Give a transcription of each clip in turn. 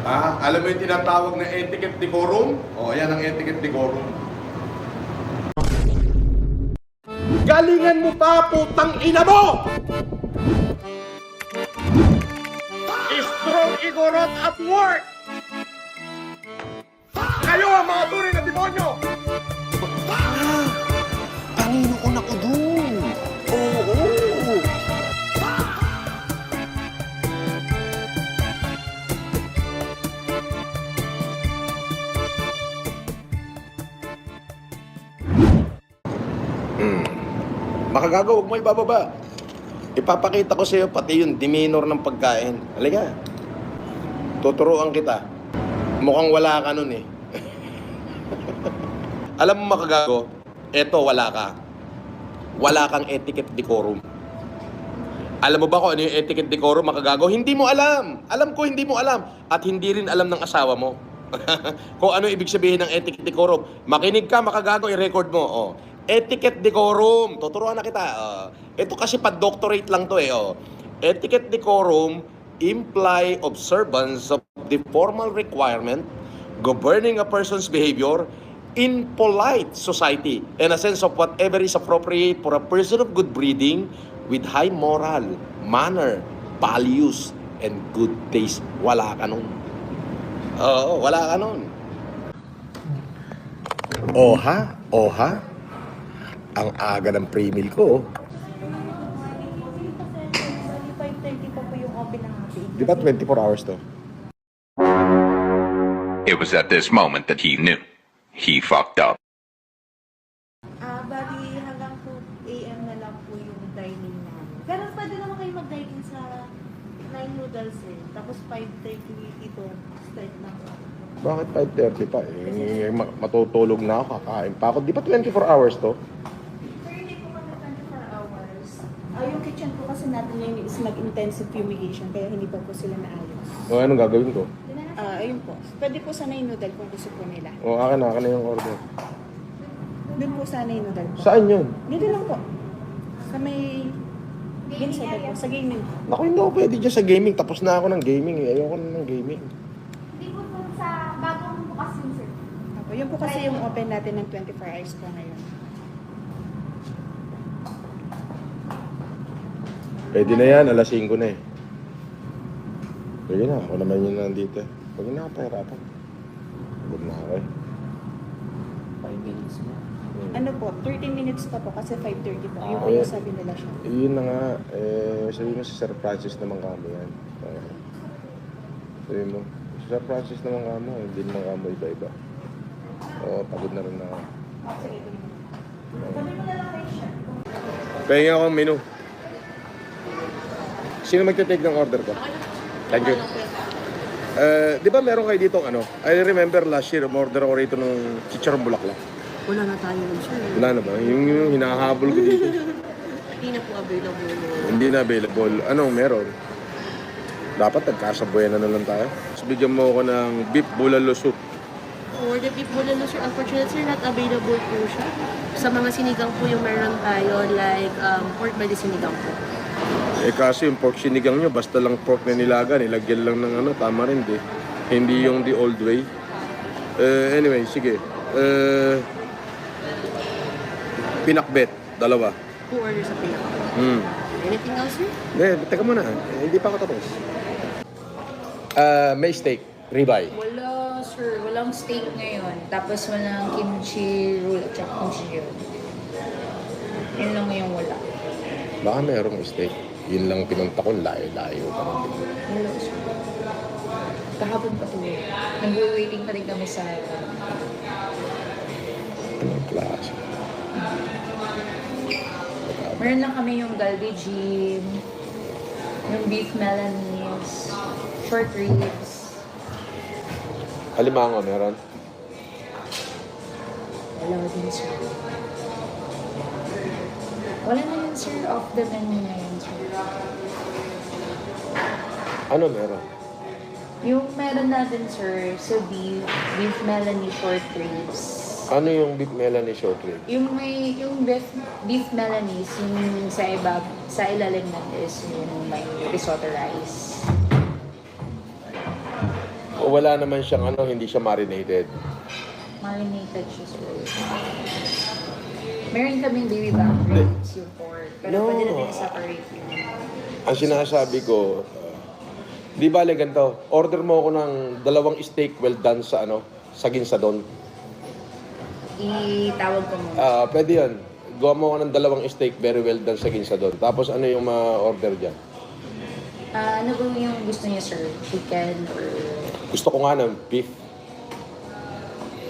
Alam mo yung tinatawag na etiquette decorum? O, yan ang etiquette decorum. Galingan mo pa, putang ina mo! Strong igorot at work! Kayo ang mga tunay na demonyo! Panginoon ako dun. Oo. Makagago, huwag mo ibababa. Ipapakita ko sa iyo pati yung demeanor ng pagkain. Halika. Tuturuan kita. Mukhang wala ka nun eh. Alam mo makagago, eto wala ka. Wala kang etiquette decorum. Alam mo ba kung ano yung etiquette decorum, makagago? Hindi mo alam. Alam ko hindi mo alam. At hindi rin alam ng asawa mo. Kung ano ibig sabihin ng etiquette decorum. Makinig ka, makagago, i-record mo. Oh. Etiquette decorum. Tuturuan na kita. Ito kasi pa-doctorate lang to eh. Etiquette decorum imply observance of the formal requirement governing a person's behavior in polite society and a sense of whatever is appropriate for a person of good breeding with high moral, manner, values, and good taste. Wala ka nun. Oo, wala ka nun. Oha, oha. Ang aga ng pre-meal ko. 5:30 pa po yung open ng ating. Di ba 24 hours to? It was at this moment that he knew. He fucked up. Bali hanggang 2 AM na lang po yung dining namin. Pero pwede naman kayo mag-dining sa 9 noodles eh. Tapos 5:30 ito start na po. Bakit 5:30 pa? Matutulog na ako, kakain pa ako. Di ba 24 hours to? Sir, hindi po kami 24 hours. Yung kitchen po kasi natin ngayon is mag-intensive fumigation kaya hindi pa po sila naayos. O, anong gagawin ko? Ayun po. Pwede po sana yung noodle kung gusto po nila. O, akin na yung order. Doon po sana yung noodle po. Saan yun? Dito lang po. Sa may... Sa po. Sa gaming po. Naku, hindi ako pwede dyan sa gaming. Tapos na ako ng gaming eh. Ayoko na ng gaming. Hindi po po sa bagong bukas yun, sir. Opo, yun po kasi yung open natin ng 24 hours po ngayon. Pwede na yan, alas 5 na eh. Pwede na, ako naman yun nandito eh. Pwede na ako pahirapan. Pagod na ako eh. 5 minutes mo. Ano po, 30 minutes pa po kasi 5:30 po. Yun po Ah, yung sabi nila siya. Yun na nga, sabihin mo si Sir Francis naman kamo yan. Sabihin mo, si Sir Francis naman kamo, hindi naman kamo iba-iba. Pagod na rin ako. Pahingin akong menu. Sino magte-take ng order ko? Thank you. Di ba meron kayo dito ano? I remember last year, order ako rito ng chicharong bulaklak. Wala na tayo nun, sir. Wala na ba? Yung hinahabol ko dito. Hindi na po available. Hindi na available. Anong meron? Dapat nagkasabuyan na lang tayo. So, bigyan mo ako ng beef bulalo soup. For the beef bulalo, sir, unfortunately, sir, not available po siya. Sa mga sinigang po yung meron tayo, like pork by the sinigang po. Kasi yung pork sinigang nyo, basta lang pork na nilaga, nilagyan lang ng tama rin di. Hindi yung the old way. Anyway, sige. Pinakbet, dalawa. 2 orders sa pinaka. Anything else, sir? Hindi, teka muna. Hindi pa ako tapos. May steak, ribeye. Wala, sir. Walang steak ngayon. Tapos walang kimchi roll at saka kimchi roll. Yun lang yung wala. Baka merong steak. Yun lang pinunta ko, layo-layo pa ng Wala, sir. Kahapon pa to. Nag-waiting pa rin kami sa... Anong klase? Meron lang kami yung galbi gym, yung beef Milanese, short ribs. Alimango meron? Wala din, sir. Wala na yun, sir. Off the menu na yun, sir. Ano meron? Yung meron natin, sir, sa beef Milanese short ribs. Ano yung beef Melanie short rib? Yung beef Milanese, yung sa ilalim natin is yung may risotto rice. O wala naman siyang ano, hindi siya marinated. Marinated siya, sir. Meron kaming baby back ribs, yung pork. Pero No. pwede natin i-separate yun. Ang sinasabi ko, di bale ganito, order mo ako ng 2 steak well done sa ano, sa ginsadon. Itawag ko muna. Pwede yun. Gawa mo ako ng 2 steak very well done sa ginsadon. Tapos ano yung ma-order dyan? Ano ba yung gusto niya, sir? Chicken or... Gusto ko nga ng beef.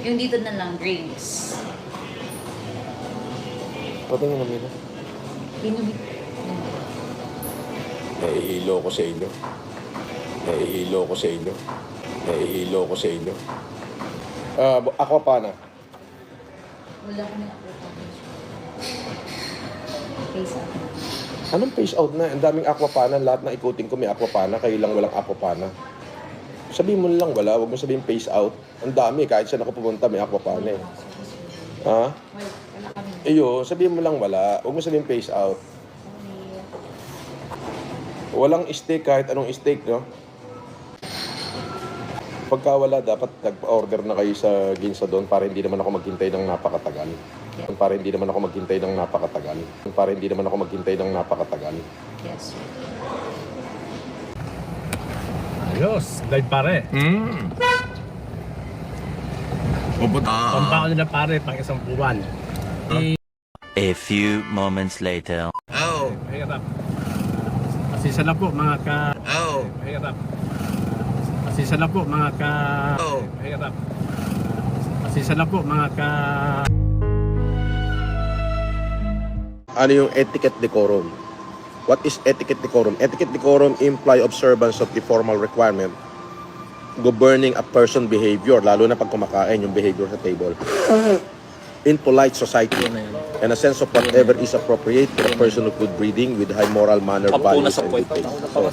Yung dito na lang, drinks. Pwede nga namin. Pinubit. Nahihilo ko sa inyo. Nahihilo ko sa inyo. Nahihilo ko sa inyo. Ako pa na. Wala kami ako. Face up. Anong face out na? Ang daming aquapana. Lahat ng ikutin ko may aquapana. Kayo lang walang aquapana. Sabihin mo lang wala. Huwag mo sabihin face out. Ang dami. Kahit saan ako pumunta may aquapana eh. Ha? Wala kami. Iyo, sabihin mo lang wala. Huwag mo sabihin face out. Walang steak kahit anong steak, no? Pagka wala, dapat nagpa-order na kayo sa ginsa doon para hindi naman ako maghintay ng napakatagal. Para hindi naman ako maghintay ng napakatagal. Para hindi naman ako maghintay ng napakatagal. Yes, sir. Ayos, live pare. Pampaon nila pare, pang isang buwan. A few moments later. Mahirap. Pasisa na po mga ka... Mahirap. Pasisa na po mga ka... Mahirap. Pasisa na po mga ka... Ano yung etiquette decorum? What is etiquette decorum? Etiquette decorum imply observance of the formal requirement governing a person behavior, lalo na pag kumakain yung behavior sa table. In polite society, and a sense of whatever is appropriate for a person of good breeding with high moral manner, values, and good taste. So,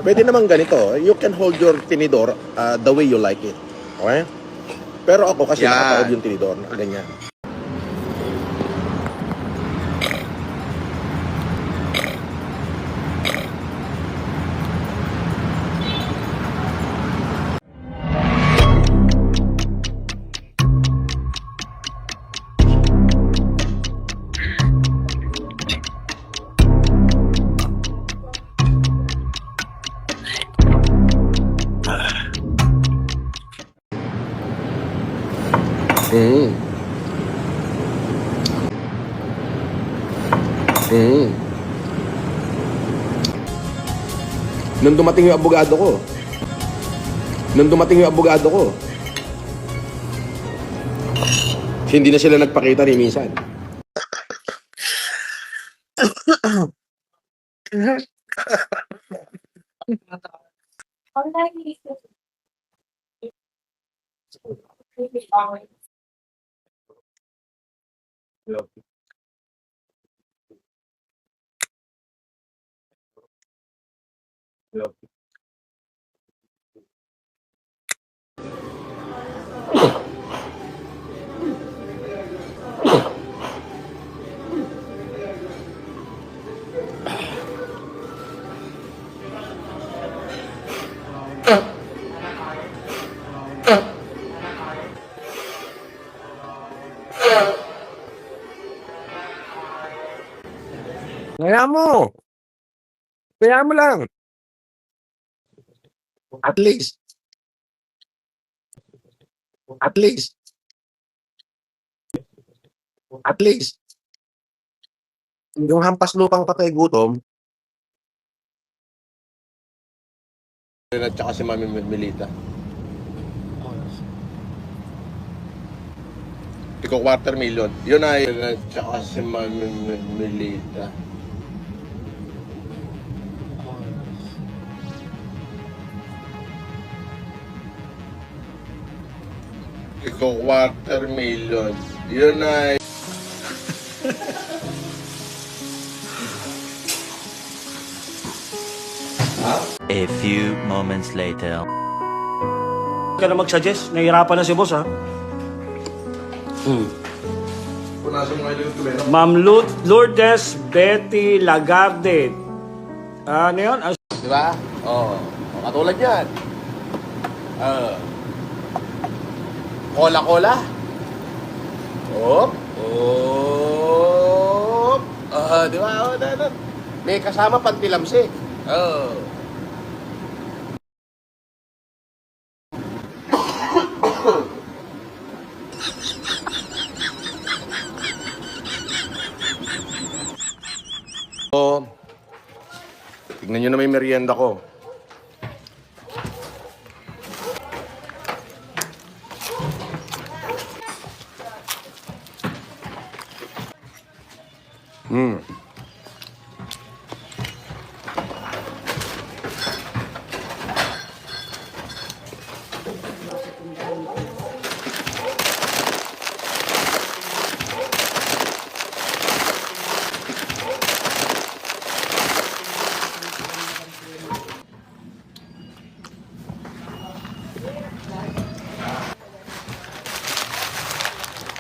pwede naman ganito. You can hold your tinidor the way you like it. Okay? Pero ako kasi nakataob yung tinidor. Ganyan. Nung dumating yung abogado ko, hindi na sila nagpakita ni minsan. Kaya mo lang. At least. Yung hampas lupang patay gutom. At saka si Mami Melita. Iko 250,000. Yun ay at saka si Mami Melita. Iko 250,000. Yun ay A few moments later. Ka na mag-suggest. Nahihirapan na si boss, ha? punasan mo yung tumeno. Ma'am Lourdes Betty Lagarde. Ano yun? Di ba? Oo. Katulad yan. Cola-cola. Op. Op. Di ba? May kasama pantilamsi. Tignan nyo na may merienda ko.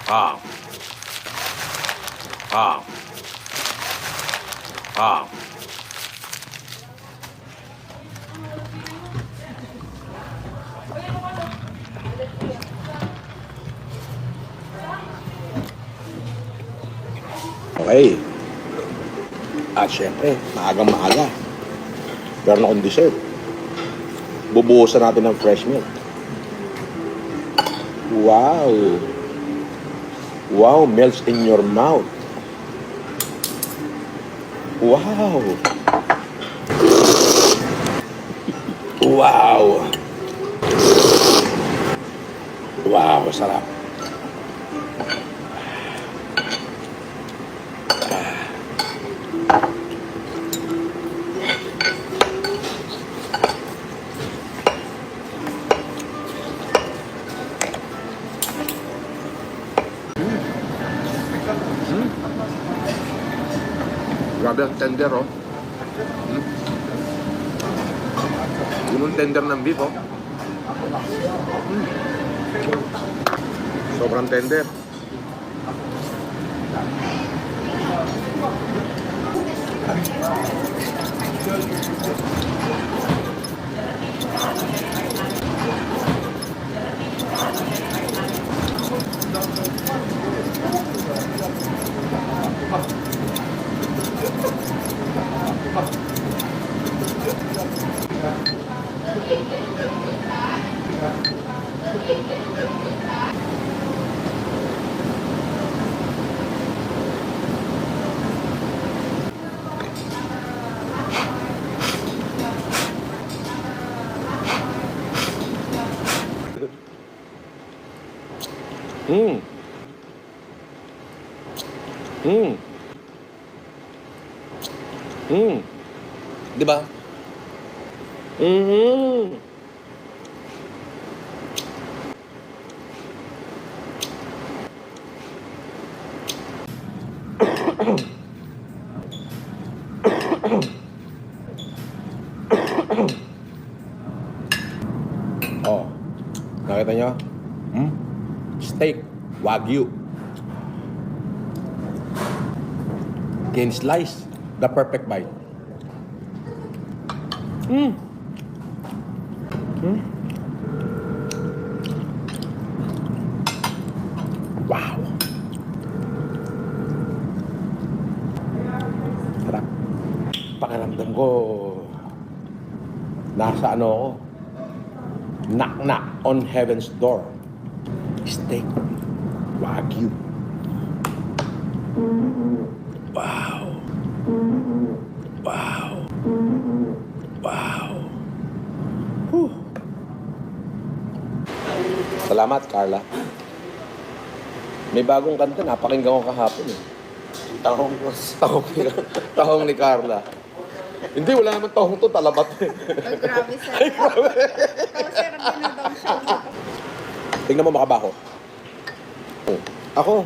Ah. Ah. Ah. Okay. At syempre, maagang maaga. Meron akong dessert. Bubuhusan natin ng fresh milk. Wow! Wow, melts in your mouth. Wow! Wow! Wow, sarap. Grabe ang tender, oh. Yung tender ng beef, oh. Sobrang tender. Di ba? Oh, nakita nyo? Steak, Wagyu. Thin slice, the perfect bite. Wow. Sarap. Pakiramdam ko, nasa ano ako, knock-knock on heaven's door. Steak, Wagyu. Wow. Wow. Wow. Whew. Salamat, Carla. May bagong kanta, napakinggan ko kahapon eh. Tahong ni Carla. Hindi, wala naman tahong to, talabat eh. Ay, grabe sir. Ay, grabe. Tapos sir, binabang siya. Tingnan mo makabaho. Ako,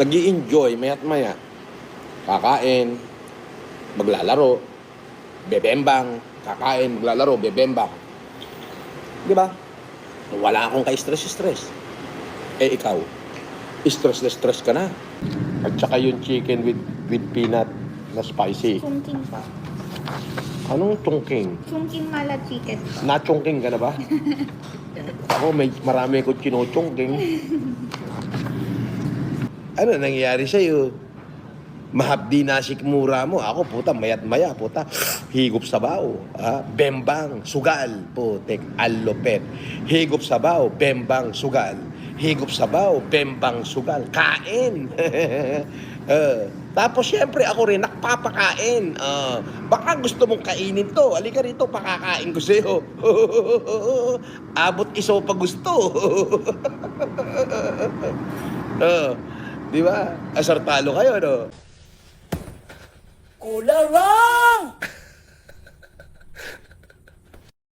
nag-i-enjoy maya't maya. Kakain, maglalaro, bebembang, kakain, maglalaro, bebembang. Di ba? Wala akong ka-stress. Eh ikaw, stress na stress ka na. At saka yung chicken with peanut na spicy. Kunting pa. Anong chungking? Chungking mala chicken. Na-chungking ka na ba? Ako, marami ko chungking. Ano nangyayari sa'yo? Mahabdi na sikmura mo. Ako, puta, mayat maya, puta. Higop sabaw. Bembang, sugal. Putek, alopet. Higop sabaw, bembang, sugal. Higop sabaw, bembang, sugal. Kain. Tapos, syempre, ako rin, nakpapakain. Baka gusto mong kainin to. Halika rito, pakakain ko sa'yo. Abot iso pa gusto. Di ba? Asar talo kayo, no? Kularang!